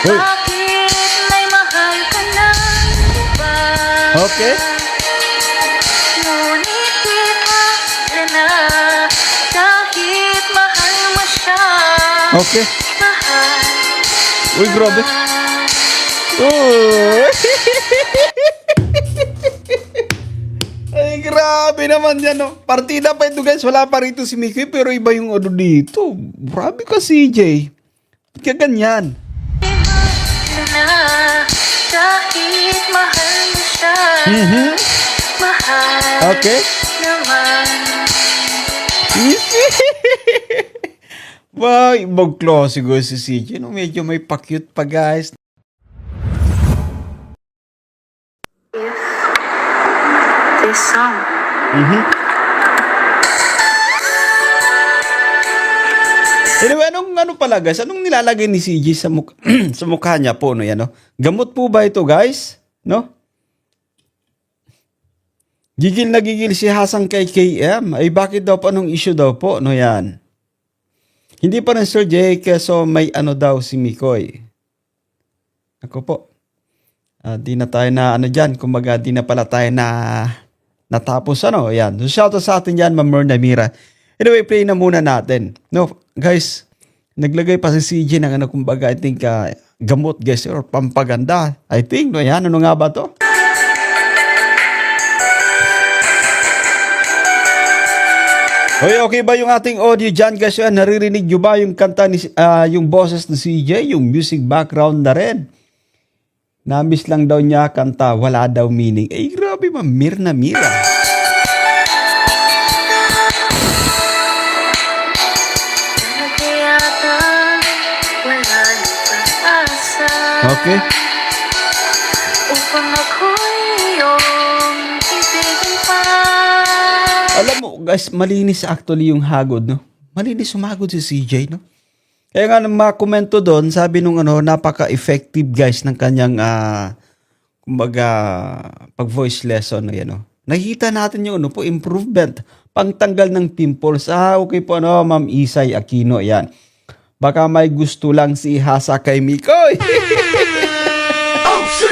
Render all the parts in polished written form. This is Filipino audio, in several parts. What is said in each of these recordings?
Uy. Bakit may mahal ka na iba? Okay. Ngunit di pa na kahit mahal mo siya. Okay. Mahal. Uy, grabe. Uy. Ay, grabe naman yan, no? Partida pa ito, guys. Wala pa rito si Mikoy, pero iba yung ano dito. Grabe ka, CJ. Ba't ka ganyan? Na kahit mahal mo siya. Mahal Okay. naman. Wow, ibang klase ko si CJ. No? Medyo may pa-cute pa, guys. This song Anyway, ano pala, guys? Anong nilalagay ni CJ sa, sa mukha niya po, no? Yan, no? Gamot po ba ito, guys? No? Gigil na gigil si Hasang kay KM. Ay, bakit daw po? Anong issue daw po? No, yan. Hindi pa rin Sir Jay, so may ano daw si Mikoy. Ako po. Di na tayo na ano dyan. Kumbaga, di na pala tayo na natapos ano. Yan. So, shoutout sa atin dyan, Ma'am Myrna Mira. Anyway, play na muna natin. No, guys, naglagay pa si CJ ng ano, kumbaga, I think, gamot, guys, or pampaganda. I think, no, yan. Ano nga ba to? Hoy, okay ba yung ating audio dyan, guys? Naririnig nyo ba yung kanta, yung boses ni CJ, yung music background na rin? Namiss lang daw niya kanta, wala daw meaning. Eh, grabe, Ma'am Myrna Mira. yata wala ng pag-asa. Okay. Upang ako'y iyong ibigin pa. Alam mo, guys, malinis actually yung hagod, no? Malinis sumagod si CJ, no? Kaya nga, nang makomento doon, sabi nung ano, napaka-effective, guys, ng kanyang, kumbaga, pag-voice lesson, no, yan, no? Nakikita natin yung, ano po, improvement, pangtanggal ng pimples. Okay po, ano, Ma'am Isay Aquino, yan. Baka may gusto lang si Hasa kay Mikoy.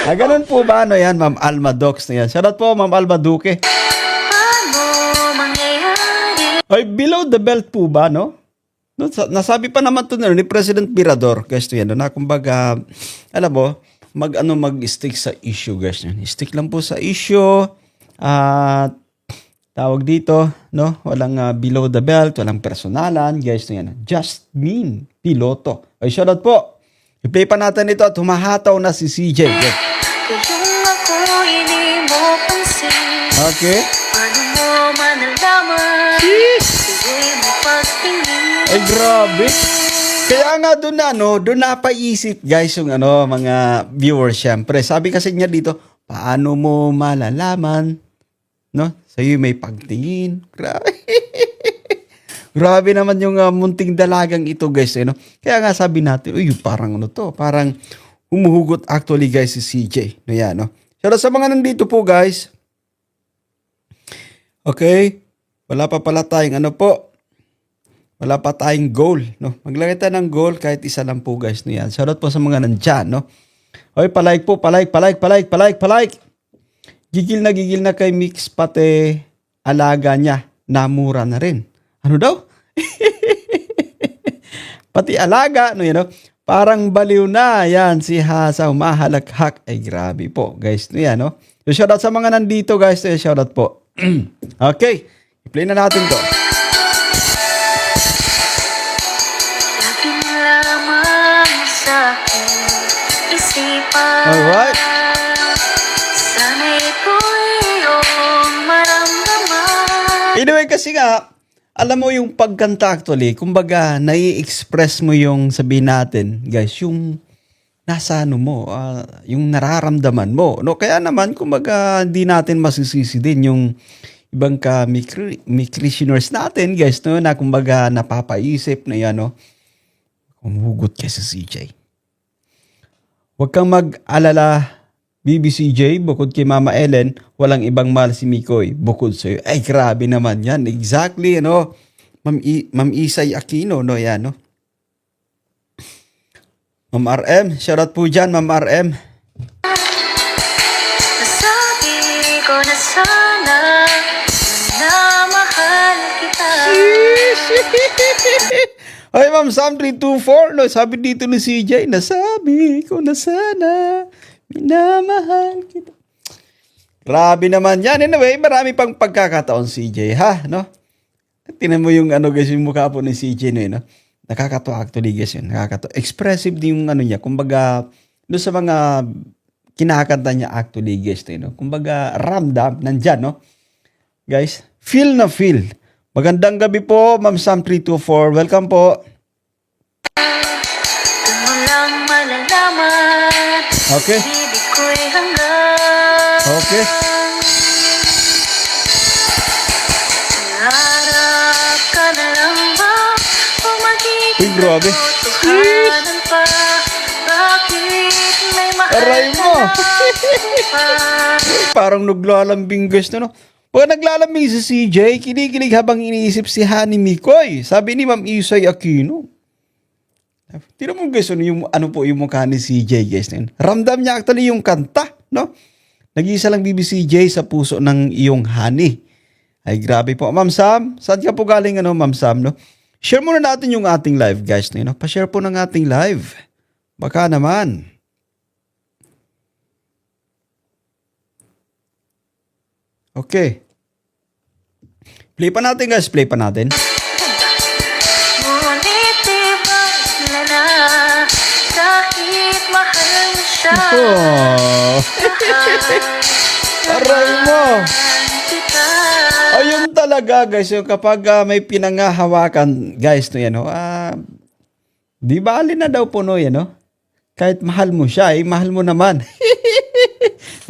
Ganun po ba, ano, yan, Ma'am Alma Docs, na yan. Shoutout po, Ma'am Alma Duque. Ano mangyayari? Ay, below the belt po ba, no? Nasabi pa naman to ni President Mirador, guys, to yan, no? Na kumbaga, alam mo, mag-stick sa issue, guys. Stick lang po sa issue, at tawag dito, no? Walang below the belt, walang personalan, guys, to yan. Just mean, piloto. Ay, shoutout po. I-play pa natin ito at humahataw na si CJ. Yes. Kayong ako hindi mo pansin. Okay. Paano mo manalaman? Hindi mo pagtingin. Ay, grabe. Kaya nga doon na, no, doon napaisip, guys, yung ano, mga viewers, syempre. Sabi kasi niya dito, paano mo malalaman, no? Sa'yo may pagtingin. Grabe. Grabe naman yung munting dalagang ito, guys, no? Kaya nga sabi natin, uy, parang ano to, parang humuhugot actually, guys, si CJ. No, yan, no? So, sa mga nandito po, guys, okay, wala pa pala tayong ano po, wala pa tayong goal, no? Maglagay tayo ng goal kahit isa lang po, guys, no, yan. Shoutout po sa mga nandyan, no? Okay, palike po, palike. Gigil na kay Mix, pati alaga niya, namura na rin. Ano daw? Pati alaga, no, yan, no? Parang baliw na, yan, si Hasa, humahalakhak. Ay, grabe po, guys, no, yan, no? So, shoutout sa mga nandito, guys, shoutout po. Okay, i-play na natin to. Laging lamang sa aking isipan. Alright. Sana ito'y iyong maramdaman. Anyway, kasi nga, alam mo yung pagkanta actually, kumbaga, nai-express mo yung sabihin natin, guys, yung nasa ano mo, yung nararamdaman mo. No? Kaya naman, kumbaga, hindi natin masisisi din yung ibang ka-Christianers natin, guys, no? Na kumbaga, napapaisip na yan, no? Humuhugot kay sa CJ. Huwag kang mag-alala, BBCJ, bukod kay Mama Ellen, walang ibang mahal si Mikoy, bukod sa'yo. Ay, grabe naman yan. Exactly, ano? Ma'am Isay Aquino, no? Yan, no? Ma'am RM, shoutout po dyan, Ma'am RM. Nasabi ko na sana na mahal kita. Ay, Ma'am Sam 324, no, sabi dito ni CJ, nasabi ko na sana, minamahal kita. Grabe naman yan. Anyway, marami pang pagkakataon CJ, ha, no? Tingnan mo yung ano guys, yung mukha po ni CJ, no? Nakakatawa actually guys yun. Nakakatawa. Expressive din yung ano niya. Kumbaga, doon sa mga kinakanta niya actually guys, no? Kumbaga, ramdam, nandyan, no? Guys, feel na feel. Magandang gabi po, Ma'am Sam 324. Welcome po. Doon mo lang malalaman. Okay. Ibig ko'y hanggang. Okay. Harap ka na lang ba? O magiging Uy, grabe. katotohanan pa? Bakit may mahal Aray ka mo. na pa? Parang naglalambing guys, no? Pag naglalambing si CJ, kinikilig habang iniisip si Hani Mikoy. Sabi ni Ma'am Isay Aquino. Tira mo guys, ano po yung mukha ni CJ guys. Ramdam niya actually yung kanta, no? Nag-iisa lang BBCJ sa puso ng iyong Hani. Ay grabe po. Ma'am Sam, saan ka po galing Ma'am Sam, no? Share muna natin yung ating live guys, no? Pa-share po ng ating live. Baka naman. Okay. Play pa natin guys, play pa natin. Ngunit di ba sila na kahit mahal mo siya? Oh. Aray mo. Kita. Ayun talaga guys, yung kapag may pinangahawakan guys, no yan, no? Di bali na daw po no yan, no? Kahit mahal mo siya, mahal mo naman.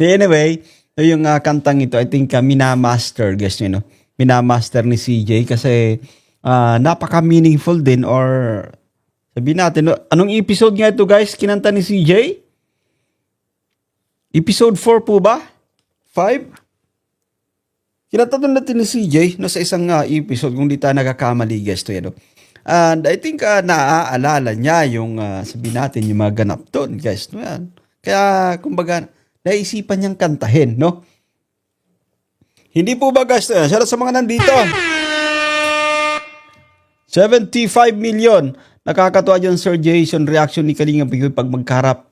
Anyway, yung kantang ito, I think minamaster guys, no? Minamaster ni CJ kasi napaka-meaningful din or sabihin natin, no? Anong episode nga ito guys, kinanta ni CJ? Episode 4 po ba? 5? Kinanta natin ni CJ no, sa isang episode kung di tayo nagkakamali guys to yan. No? And I think naaalala niya yung sabihin natin yung mga ganap doon guys. No, yan. Kaya kumbaga naisipan niyang kantahin. No? Hindi po ba guys? Shoutout sa mga nandito. 75 million. Nakakatuwa dyan Sir Jason. Reaction ni Kalinga Mikoy pag magkarap.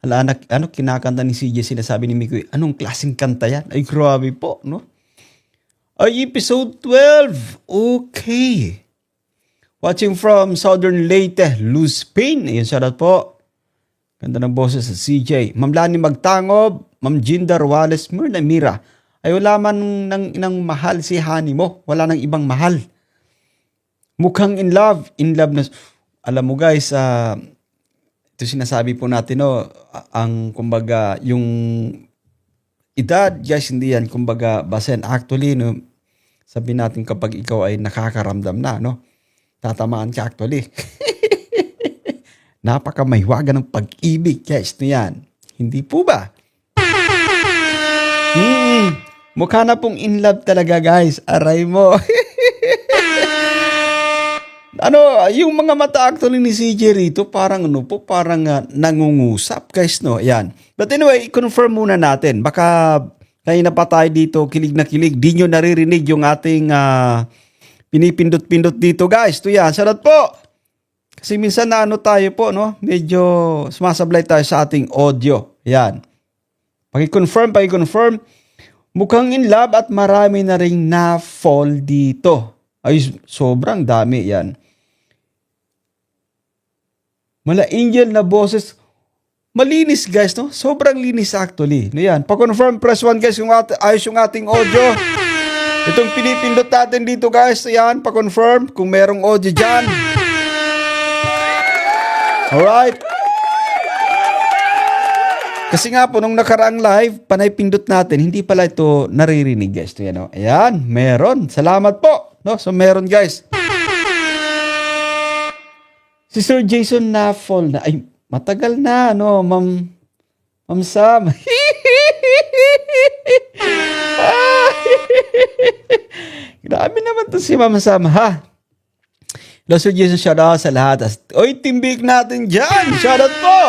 Hala, kinakanta ni CJ, sinasabi ni Mikoy, anong klaseng kanta yan? Ay, grabe po, no? Ay, episode 12. Okay. Watching from Southern Leyte, Luz Spain. Ayun, shoutout po. Ganda ng boses sa CJ. Ma'am Lani Magtangob, Ma'am Jinda Ruales, Myrna Mira. Ay, wala man ng mahal si Hani mo. Wala nang ibang mahal. Mukhang in love na. Alam mo guys, ito sinasabi po natin, no, ang kumbaga, yung edad, guys, hindi yan, kumbaga, basen. Actually, no, sabi natin kapag ikaw ay nakakaramdam na, no, tatamaan ka actually. Napakamaywaga ng pag-ibig, guys, no yan. Hindi po ba? Mukha na pong in love talaga, guys. Aray mo. Yung mga mata actually ni CJ rito, parang nangungusap, guys, no? Yan. But anyway, i-confirm muna natin. Baka kanina pa tayo dito, kilig na kilig. Di nyo naririnig yung ating pinipindot-pindot dito, guys. Ito yan. Shoutout po. Kasi minsan tayo po, no? Medyo sumasablay tayo sa ating audio. Yan. Paki-confirm. Mukhang in love at marami na ring na-fall dito. Ay, sobrang dami yan. Mala angel na boses. Malinis guys, no? Sobrang linis actually. No yan. Pa-confirm, press 1 guys kung ayos yung ating audio. Itong pinipindot natin dito guys. Yan, pa-confirm kung merong audio dyan. Alright. Kasi nga po, nung nakaraang live, panay pindot natin, hindi pala ito naririnig guys. Yan, no? Ayan, meron. Salamat po. No? So meron guys. Si Sir Jason na fall na. Ay, matagal na, no, Ma'am Sam. Grabe naman to si Ma'am Sam, ha? Los Jason, shoutout sa lahat. Oy, timbik natin dyan. Shoutout po.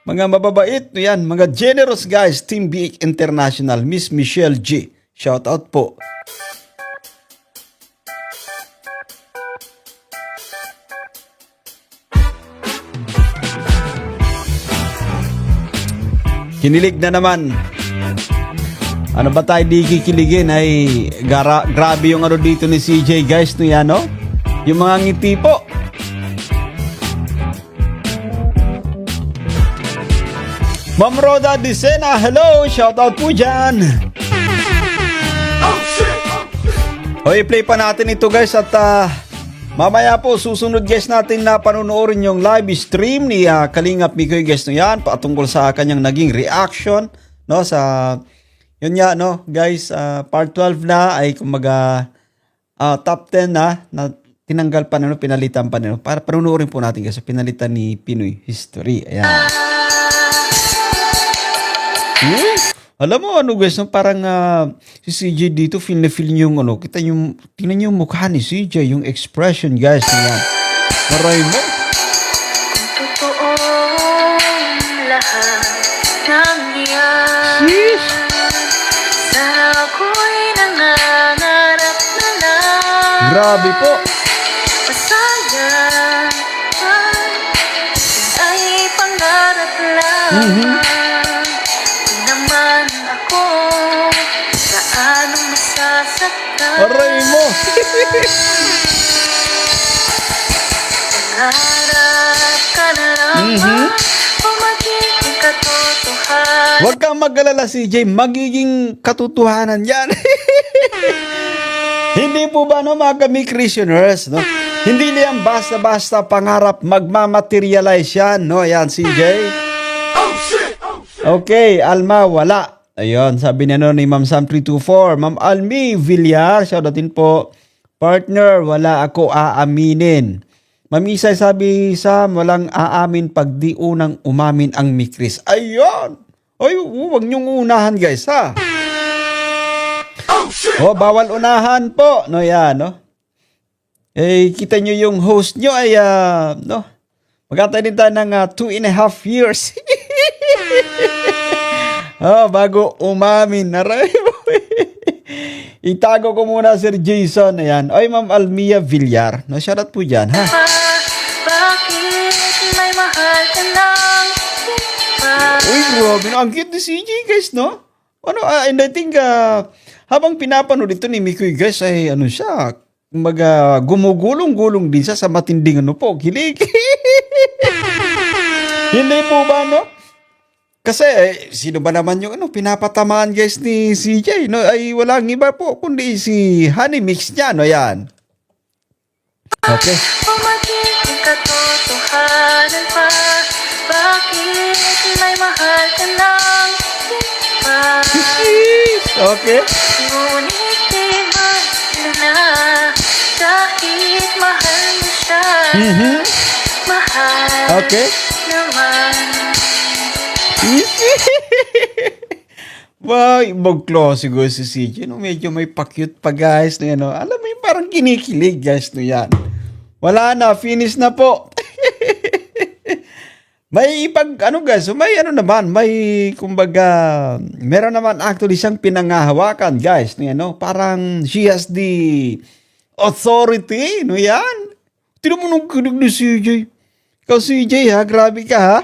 Mga mababait, yan, mga generous guys. Team Big International, Miss Michelle G. Shoutout po. Kinilig na naman. Ano ba tayo di kikiligin? Ay, grabe yung ano dito ni CJ guys. No yan, no? Yung mga ngiti po. Ma'am Roda Dicena, hello! Shoutout po dyan! Hoy, play pa natin ito guys at mamaya po susunod guys natin na panunuorin yung live stream ni Kalingap Mikoy guys no yan patungkol sa kanyang naging reaction no sa yun nga no guys part 12 na ay kumaga top 10 na tinanggal pa no pinalitan pa no para panunuorin po natin guys pinalitan ni Pinoy History. Ayan. Alam mo ano guys, no? Parang si CJ dito feel na feel niyo yung ano, tingnan niyo yung mukha ni CJ, yung expression guys. Ayan. Maray mo. Totoong lahat ng iyan. Sheesh. Sana ako'y nangangarap na lang. Grabe po. Masaya ay pangarap lang. Di naman ako gaano masasaktan. Maray mo. Pangarap ka na lang o magiging katotohanan. Huwag kang mag-alala CJ, magiging katotohanan yan. Hindi po ba no mga kami Christianers, no? Hindi niyan basta-basta pangarap, magmamaterialize yan, no? Yan CJ. Okay, Alma, wala. Ayun, sabi niya no ni Ma'am Sam 324. Ma'am Almi Villar, shoutoutin po. Partner, wala ako aaminin. Ma'am Isay sabi, Sam, walang aamin pag di unang umamin ang Mikris. Ayun! Oy, huwag niyong unahan guys, ha? Oh, bawal unahan po. No, yan, no? Eh, kita niyo yung host niyo ay, no? Magkantay din tayo ng 2.5 years. Oh, bago umamin. Naray mo. Itago ko muna Sir Jason. Ayan. Oy, Ma'am Almia Villar. No, shoutout po dyan, ha? Bakit may mahal ka lang? Uy, grabe. No, ang cute ni CJ, guys, no? Ano, and I think, habang pinapanood ito ni Mikoy, guys, ay ano siya, gumugulong-gulong din siya sa matinding ano po, kilig. Hindi po ba, no? Kasi, sino ba naman yung ano, pinapatamaan guys ni CJ, no? Ay walang iba po, kundi si Honey Mix niya, no? Yan. Okay. O magiging katotohanan pa. Bakit may mahal ka lang? Okay. Ngunit di mahal na kahit mahal mo siya. Mahal Okay. naman. Wow, ibang klase siguro si CJ. No, medyo may pa-cute pa guys. No, yan, no? Alam mo yung parang kinikilig guys. No, yan. Wala na, finish na po. May ano guys, may ano naman, may kumbaga, meron naman actually siyang pinangahawakan guys. No, yan, no? Parang she has the authority. No, yan. Tinan mo nung kinig ni CJ. Ikaw CJ ha, grabe ka ha.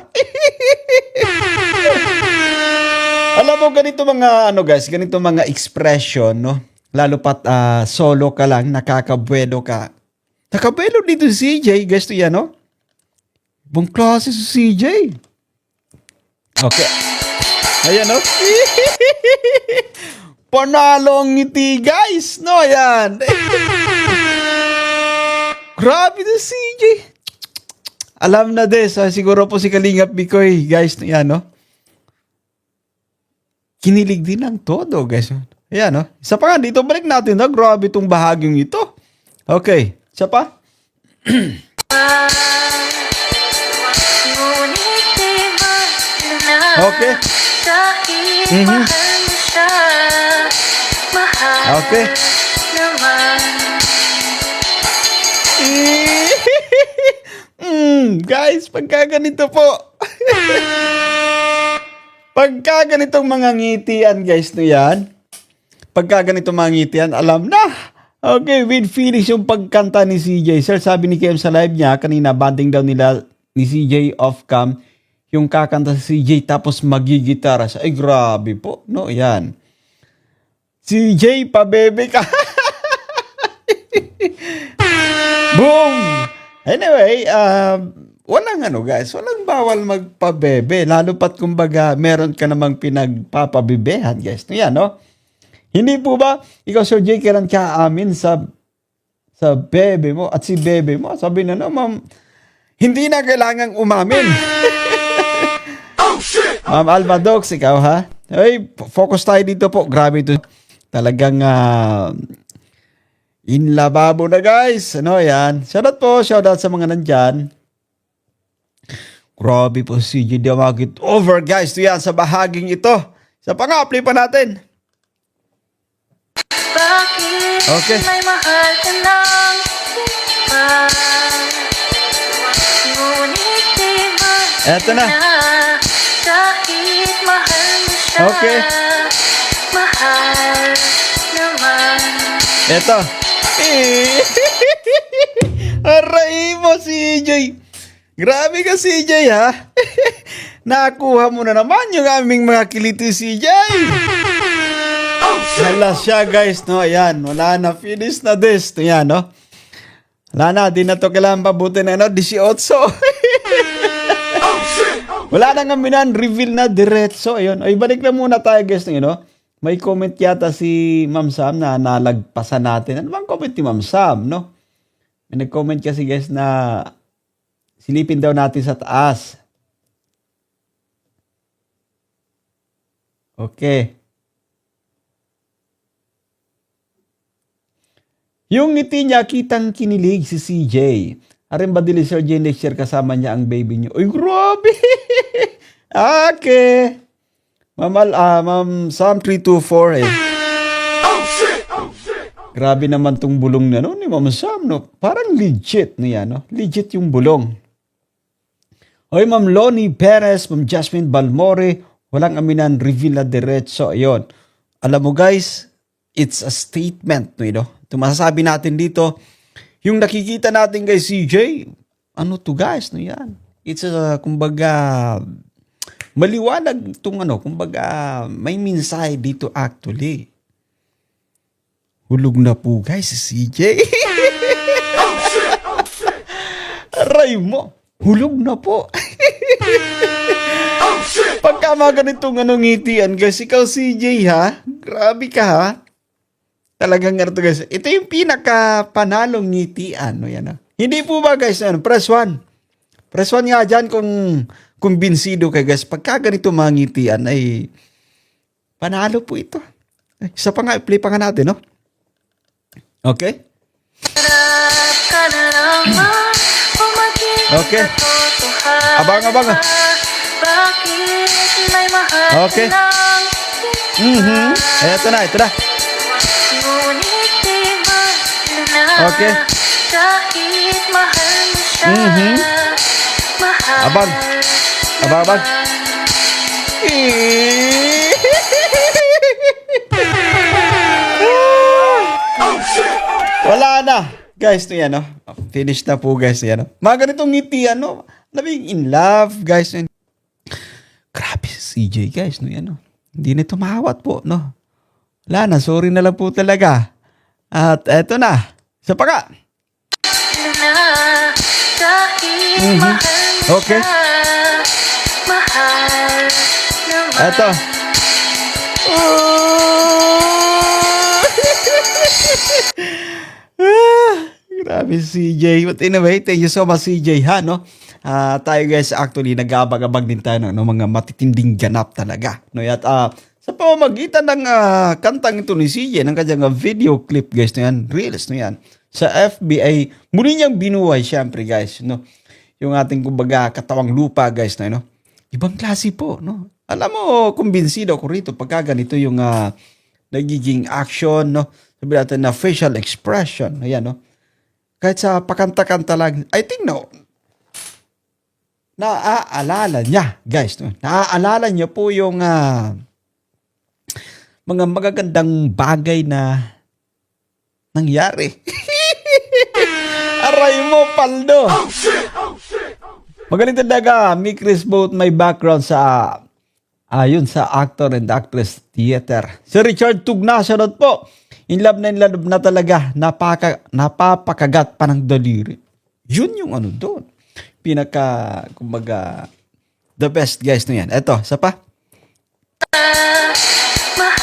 Alam mo, ganito mga, ano guys, ganito mga expression, no? Lalo pat solo ka lang, nakakabuelo ka. Nakabuelo dito si CJ, guys, to yan, no? Ibang klase si CJ. Okay. Ayan, no? Panalo ang ngiti, guys, no? Ayan. Grabe na CJ. Alam na des, siguro po si Kalingap Mikoy, guys, no? Ayan, no? Kinilig din ang todo, guys. Ayan, no? Isa pa nga, dito balik natin, no? Grabe itong bahagyong ito. Okay. Isa pa? Ngunit di mahal na Okay. kahit mahal mo siya. Mahal Okay. naman. Guys, pagka ganito po. Pagka ganitong mga ngitian, guys, no yan. Pagka ganitong mga ngitian, alam na. Okay, with feelings yung pagkanta ni CJ. Sir, sabi ni Kim sa live niya, kanina, banding daw nila ni CJ off-cam, yung kakanta si CJ tapos magigitara siya. Ay, grabe po, no? Yan. CJ, pabebe ka. Boom! Anyway, walang guys, walang bawal magpabebe. Lalo pat kumbaga, meron ka namang pinagpapabebehan, guys. No, yan, no? Hindi po ba, ikaw, Sir J, kailan ka amin sa bebe mo at si bebe mo? Sabi na, no, ma'am, hindi na kailangang umamin. Ma'am Alvadox, ikaw ha? Hey, focus tayo dito po. Grabe ito. Talagang inlababo na guys. Ano yan? Shoutout po. Shoutout sa mga nandyan. Grabe po si J. Diamagit over guys. Ito yan sa bahaging ito. Sa pang-apply pa natin. Bakit Okay. may mahal ka ng iba? Ngunit di ba Eto na. kahit mahal mo siya, Okay. mahal naman. Eto. Aray mo CJ. Grabe ka CJ ha. Nakuha mo na naman yung aming mga kiliti CJ. Wala siya guys, no? Ayan, wala na. Finish na this. Ito yan, no? Wala na, di na to kailangan pabuti na, 18. Wala na nga minan, reveal na diretso. Ayun. Ay, balik na muna tayo guys, no? May comment yata si Ma'am Sam na nalagpasan natin. Ano bang comment ni Ma'am Sam, no? May nag-comment kasi guys na silipin daw natin sa taas. Okay. Yung ngiti niya, kitang kinilig si CJ. Arin ba dili Sir J next year kasama niya ang baby niyo? Uy, grabe! Okay. Ma'am Sam 324 eh. Grabe naman tong bulong na no ni Ma'am Sam, no? Parang legit no yan, no? Legit yung bulong. Hoy, Ma'am Lonnie Perez, Ma'am Jasmine Balmore, walang aminan, reveal na diretso. Ayun. Alam mo guys, it's a statement, no? Ito masasabi natin dito, yung nakikita natin kay CJ, ano to guys, no yan? It's a, kumbaga, maliwanag itong kumbaga, may mensahe dito actually. Hulog na po guys si CJ. Aray mo, hulog na po. Pagka mga ganitong ngitian guys, ikaw CJ ha, grabe ka ha. Talagang ganito guys. Ito yung pinaka-panalong ngitian. No, yan, hindi po ba guys, press 1. Press 1 nga dyan kung kumbinsido kayo guys. Pagka ganito mga ngitian ay panalo po ito. Isa pa nga, play pa nga natin, no? Okay? Harap ka na lamang kung maging Okay. katotohanan. Abang. Bakit may mahal Okay. ka ng iba? Ito na. Ngunit di ba na Okay. kahit mahal mo siya, mahal Abang. naman. Wala na. Guys, ito yan, no? Finish na po, guys. Yan, no? Mga ganitong ngiti, ano? Labing in love, guys. Grabe si CJ, guys. No, yan, no? Hindi na tumawat po, no? Wala na. Sorry na lang po talaga. At eto na. Isa pa ka. Na kahit mahal mo Okay. siya, mahal naman. Eto. Grabe si CJ. But anyway, thank you so much CJ ha, no? Tayo guys actually nag-abag-abag din tayo ng mga matitinding ganap talaga. No? At sa pamamagitan ng kantang ito ni CJ, ng kanyang video clip guys, no yan, reels no yan, sa FB muli niyang binuhay syempre guys, no? Yung ating kumbaga katawang lupa guys, no? Ibang klase po, no? Alam mo, kumbinsido ako rito pagka ganito yung nagiging action, no? Sabi natin na facial expression, ayan, no? Kahit sa pakanta-kanta lang. I think no, naaalala niya, guys. No? Naaalala niya po yung mga magagandang bagay na nangyari. Aray mo, Paldo. Magaling talaga, mi Chris both may background sa yun sa actor and actress theater. Si Richard Tugna, shoutout po. In love na talaga, napapakagat pa ng daliri. Yun yung ano doon. Kumbaga, the best guys na yan. Eto, isa pa.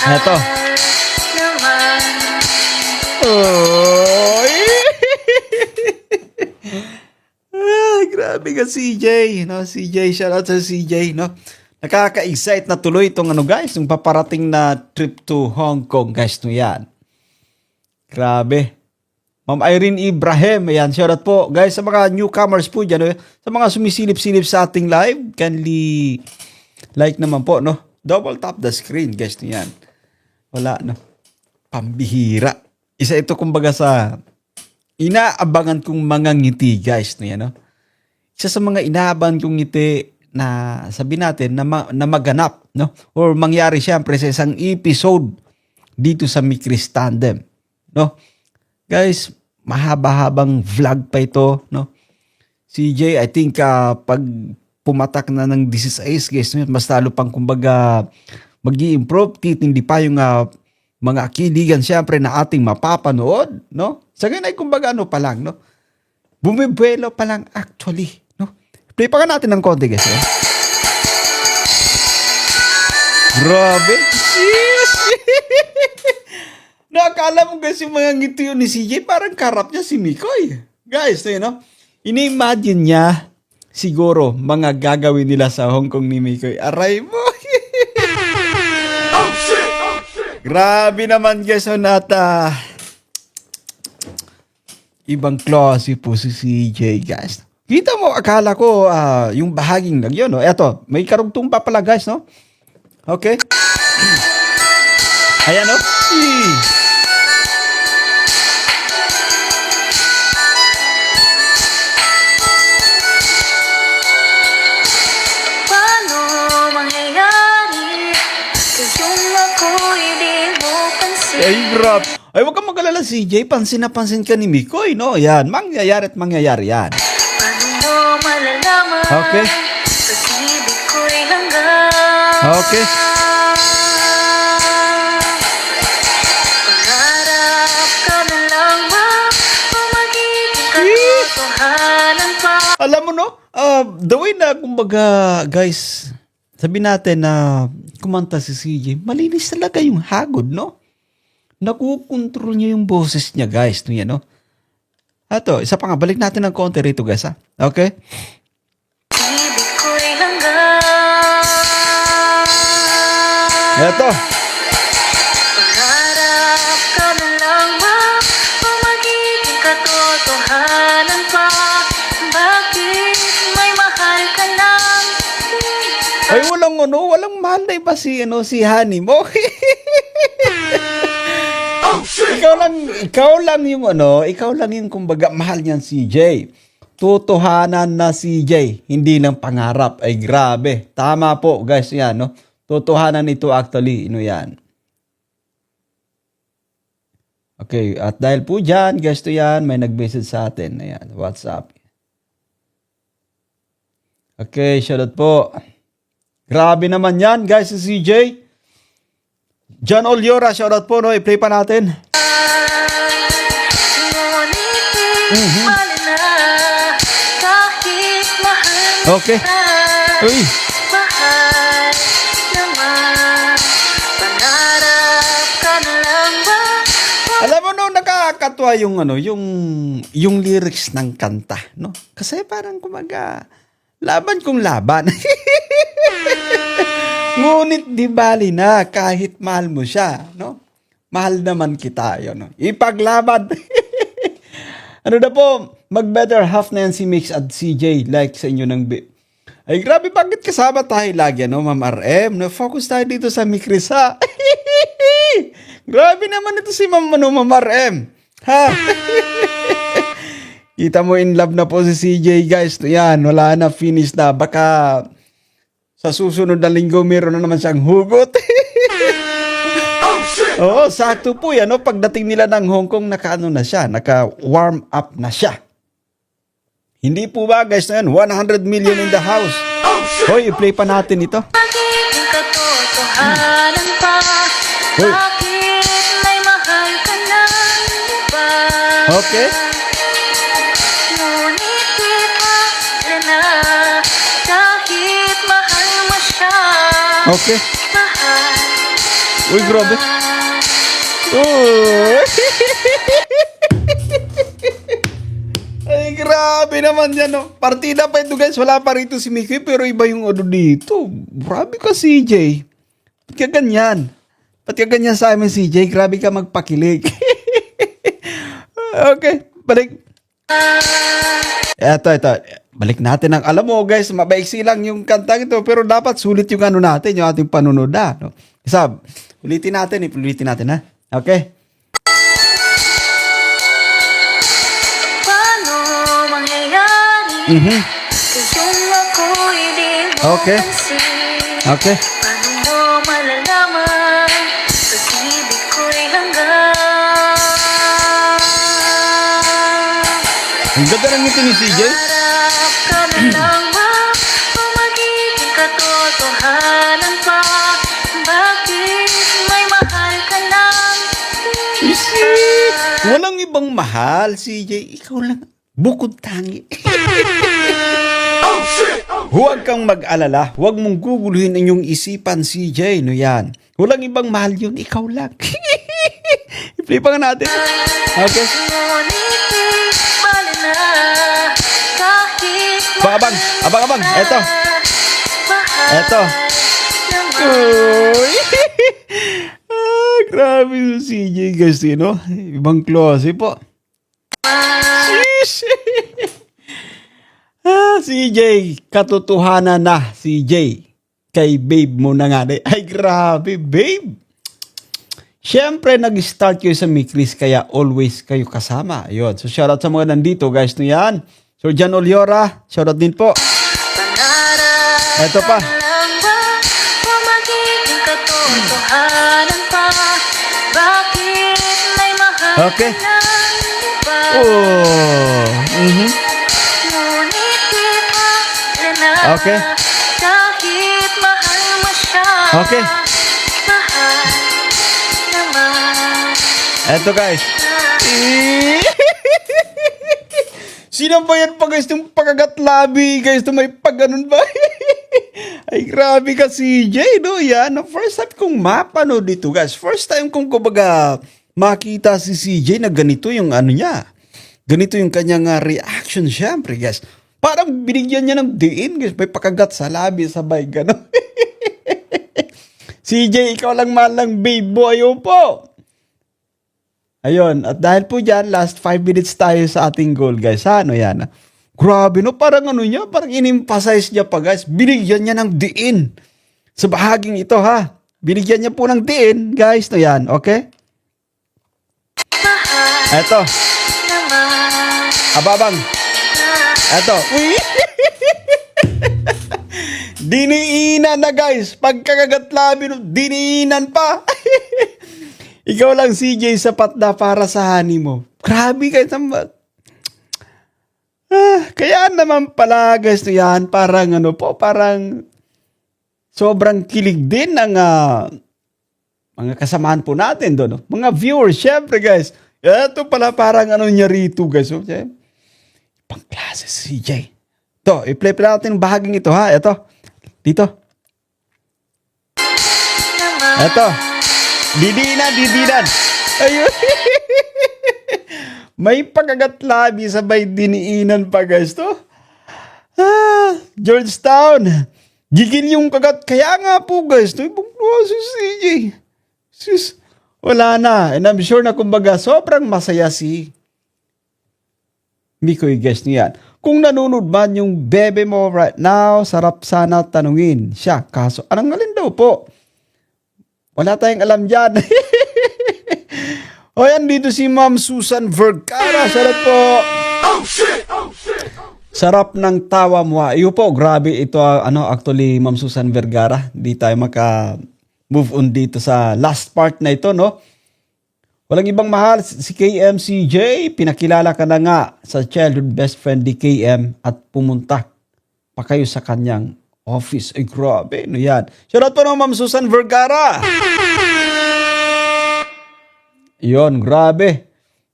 Eto. naman. Oy! Grabe ka CJ, no? CJ, shoutout sa CJ, no? Nakaka-excite na tuloy itong ano guys, yung paparating na trip to Hong Kong guys, no yan. Grabe. Ma'am Irene Ibrahim, ayan, shoutout po. Guys, sa mga newcomers po dyan, no? Sa mga sumisilip-silip sa ating live, kindly like naman po, no? Double tap the screen, guys, no yan. Wala, no? Pambihira. Isa ito kumbaga sa inaabangan kong mga ngiti, guys, no yan, no? Isa sa mga inaabangan kong ngiti na sabi natin na maganap, no? Or mangyari siyempre sa isang episode dito sa Mikris Tandem, no? Guys, mahaba-habang vlog pa ito, no? CJ, I think pag pumatak na ng 16 guys, mas lalo pang kumbaga mag-i-improve, titindi pa yung mga kiligan siyempre na ating mapapanood, no? Sa ganyan ay kumbaga ano pa lang, no? Bumibuelo pa lang actually, no? Play pa ka natin ng konti guys, no? Grabe. Yes! Nakakala mo guys yung mga ngiti yun ni CJ, parang karap niya si Mikoy. Guys, you know, ini-imagine niya siguro mga gagawin nila sa Hong Kong ni Mikoy. Aray mo. Grabe naman guys, at ibang klase po si CJ guys. Kita mo, akala ko yung bahaging lang yun, no? Eto, may karugtong pa pala guys, no? Okay. Ayan, no? Paano mangyayari kung ako'y di mo pansin? Ay, grab. Ay, huwag kang mag-alala, CJ. Pansin na pansin ka ni Mikoy, no? Yan, mangyayari at mangyayari yan. Paano mo malalaman? Okay. Pag-ibig ko'y hanggang Okay. pangarap ka na lang ba? O magiging katotohanan pa? Alam mo, no? The way na, kumbaga, guys, sabi natin na kumanta si CJ, malinis talaga yung hagod, no? Nakukontrol niya yung boses niya, guys. No, yan, no? Ato, isa pa nga, balik natin ng konti rito, guys, ha? Okay? Pag-ibig ko'y hanggang Eto. pangarap ka na lang ba? O magiging katotohanan pa? Bakit may mahal ka lang? Ay, walang mahal na iba si Honey mo. ikaw lang yung kumbaga mahal niyan CJ. Totohanan na CJ, hindi lang pangarap. Ay grabe. Tama po guys, yan, no? Totohanan ito actually, yan. Okay, at dahil po dyan, guys, to yan, may nag-message sa atin. Ayan, WhatsApp. Okay, shoutout po. Grabe naman yan, guys, si CJ. John Oliora, shoutout po, no? I-play pa natin. Ngunit mahal na kahit mahal mo Okay. siya. Uy. Mahal naman. Pangarap ka na lang ba? Alam mo, no, nakakatuwa yung lyrics ng kanta, no? Kasi parang kumaga, laban kung laban. Ngunit di bali na kahit mahal mo siya, no? Mahal naman kita, yun, no? Ipaglaban. Ano na po, mag-better half na yan si Mix at CJ, like sa inyo ng Ay, grabe, bakit kasama tayo lagi, no, Ma'am RM? Na-focus tayo dito sa Mikris, ha? Grabe naman ito si Ma'am RM. Ha? Kita mo in love na po si CJ, guys. Yan, wala na, finish na. Baka sa susunod na linggo meron na naman siyang hugot. Oo, sakto po yan. No? Pagdating nila ng Hong Kong, naka-ano na siya, naka-warm up na siya. Hindi po ba, guys, na yan? 100 million in the house. Hoy, i-play pa natin ito. Magiging katotohanan pa. Hoy. Bakit may mahal ka ng iba? Okay. Ngunit di ka na kahit mahal mo siya. Okay. Mahal Uy, grabe. naman. Uy. Ay, grabe naman yan, no? Partida pa ito, guys. Wala pa rito si Mickey, pero iba yung ano dito. Grabe ka, CJ. Ba't ka ganyan? Ba't ka ganyan sa amin, CJ? Grabe ka magpakilig. Okay, balik. Eto. Balik natin ang, alam mo, guys, mabaiksi lang yung kantang ito, pero dapat sulit yung ano natin, yung ating panunod, no? Isa, ulitin natin, ha? Okay? Paano mangyayari? Kung ako'y di mo Okay. pansin? Okay. Paano mo malalaman? Pag-ibig ko'y hanggang. Ang ganda ng ngiti ni CJ. Harap ka na lang ba? O magiging katotohanan pa? Bakit may mahal ka ng Isi, walang ibang mahal, CJ. Ikaw lang. Bukod tangi. Huwag kang mag-alala. Huwag mong guguluhin ang iyong isipan, CJ. No yan. Walang ibang mahal yun. Ikaw lang. I-play pa nga natin. Okay. Ngunit di bali na kahit Abang. Eto. mahal Eto. naman. Uy. Grabe si CJ, guys. No? Ibang klase po. Sheesh. CJ, katotohanan na, CJ. Kay babe mo na nga. Ay, grabe, babe. Siyempre, nag-start kayo sa Mikris, kaya always kayo kasama. Ayun. So, shoutout sa mga nandito, guys. No yan. So, Jan Oliora, shoutout din po. Pangarap Eto pa. ka lang ba? O magiging katotohanan pa? Bakit may mahal Okay. ka ng iba? Oh. Ngunit di bali na Okay. kahit mahal mo siya. Okay. Mahal naman. Eto, guys. Sino ba yan pa, guys? Itong pagagatlabi, guys. Itong may pag-ganun ba? Ay, grabe ka, CJ, no? Yan. First time kong mapanood dito, guys. First time kong kumbaga makita si CJ na ganito yung ano niya. Ganito yung kanyang reaction, syempre, guys. Parang binigyan niya ng diin, guys. May pakagat sa labi, sabay, gano'n. CJ, ikaw lang mahal ng babe mo. Ayaw po. Ayun, at dahil po dyan, last 5 minutes tayo sa ating goal, guys. Ano yan? Grabe, no? Parang ano niya, parang in-emphasize niya pa, guys. Binigyan niya ng diin sa bahaging ito, ha? Binigyan niya po ng diin, guys. No yan, okay? Eto, Naman. ababang. Eto, uy! Diniinan na, guys. Pagkakagatlabi, no? Diniinan pa. Ikaw lang, CJ, sapat na para sa honey mo. Grabe kayo. Kaya naman pala, guys, no yan, parang ano po, parang sobrang kilig din ng mga kasamaan po natin doon. No? Mga viewers, syempre, guys. Ito pala parang ano niya rito, guys. So, pang klase, CJ. Ito, i-play pa natin ang bahaging ito, ha? Ito, dito. Ito. Didinan. Ayun. May pagkagatlabi sabay diniinan pa, guys, to. Georgetown. Gigil yung kagat. Kaya nga po, guys, to. Ibang si CJ. Sis, wala na. And I'm sure na kumbaga sobrang masaya si Mikoy, guys, niyan. Kung nanonood man yung bebe mo right now, sarap sana tanungin siya. Kaso, anong alin daw po? Wala tayong alam dyan. O yan, dito si Ma'am Susan Vergara. Salat po. Sarap ng tawa mo. Iyo po, grabe ito actually Ma'am Susan Vergara. Di tayo maka-move on dito sa last part na ito, no? Walang ibang mahal si KMCJ. Pinakilala ka na nga sa childhood best friend ni KM at pumunta pa kayo sa kanyang office. Ay, grabe. Ano yan? Shoutout po no, Ma'am Susan Vergara. Yon, grabe.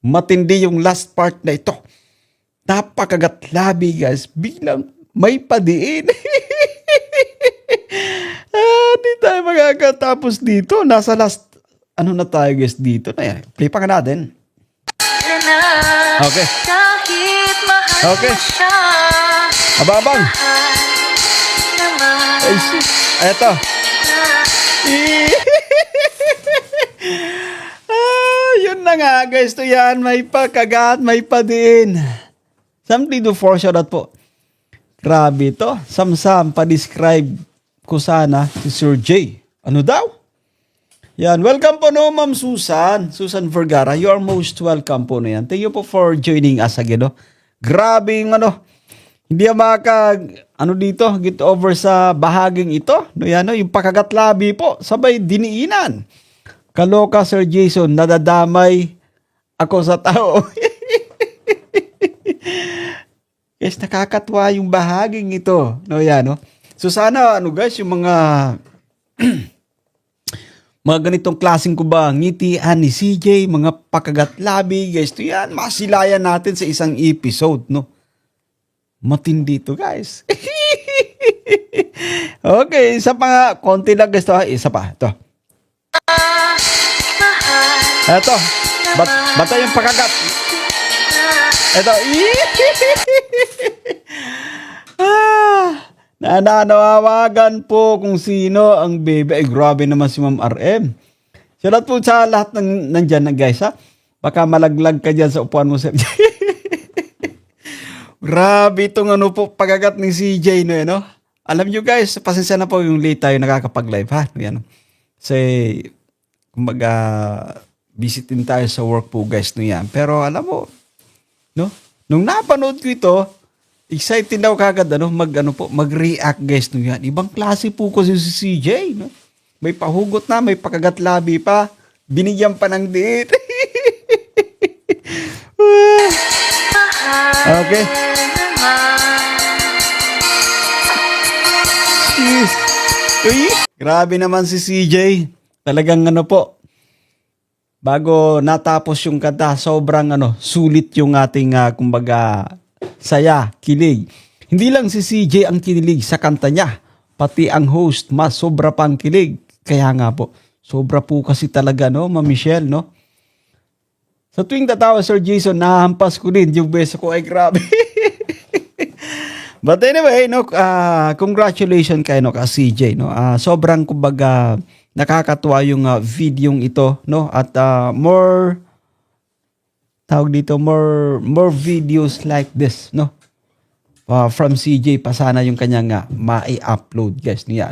Matindi yung last part na ito. Napakagatlabi, guys. Bilang may padiin. Di tayo magkakatapos dito. Nasa last, na tayo, guys, dito. Na yan. Play pa ka natin. Okay. Kahit mahal Okay. mo siya, Ababang. naman Ay, eto. Yun na nga, guys. To yan. May pakagat, may padiin. Something to foreshadowed po. Grabe to. Samsam, pa-describe ko sana si Sir J. Ano daw? Yan. Welcome po no, Ma'am Susan. Susan Vergara. You are most welcome po na yan. Thank you po for joining us again. No? Grabe yung hindi dito, get over sa bahaging ito. No, yan, no? Yung pakagatlabi po. Sabay diniinan. Kaloka, Sir Jason. Nadadamay ako sa tao. Yes, nakakatwa yung bahaging ito. No, yan, no? So sana, guys, yung mga mga ganitong klaseng ngitian ni CJ, mga pakagatlabi, guys, to yan, masilayan natin sa isang episode, no? Matindi to, guys. Okay, isa pa nga, konti lang, guys, to, ha? Isa pa, ito. Ito, bata yung pakagat. Ito, nananawagan po kung sino ang baby. Ay, grabe naman si Ma'am RM. Shoutout po sa lahat ng nandyan, guys, ha? Baka malaglag ka dyan sa upuan mo, Sir. Grabe itong pagagat ni CJ, no? Alam nyo, guys, pasensya na po yung late tayo nakakapag-live, ha? Yan. Kasi, kumbaga, visitin tayo sa work po, guys, no yan. Pero alam mo, no? Nung napanood ko ito, excited daw kagad mag-react, guys, no yan. Ibang klase po kasi si CJ, no? May pahugot na, may pakagatlabi pa, binigyan pa ng diit. Okay. Jeez. Uy, grabe naman si CJ. Talagang po. Bago natapos yung kanta, sobrang sulit yung ating kumbaga saya, kilig. Hindi lang si CJ ang kinilig sa kanta niya, pati ang host mas sobra pang kilig. Kaya nga po, sobra po kasi talaga Ma'am Michelle, no? Sa tuwing tatawa, Sir Jason, nahampas ko din yung beso ko. Ay, grabe. But anyway, congratulations kay ka CJ, no? Sobrang kumbaga nakakatuwa yung video ito, no? At more videos like this, no? From CJ pa sana yung kanyang mai-upload, guys, niya.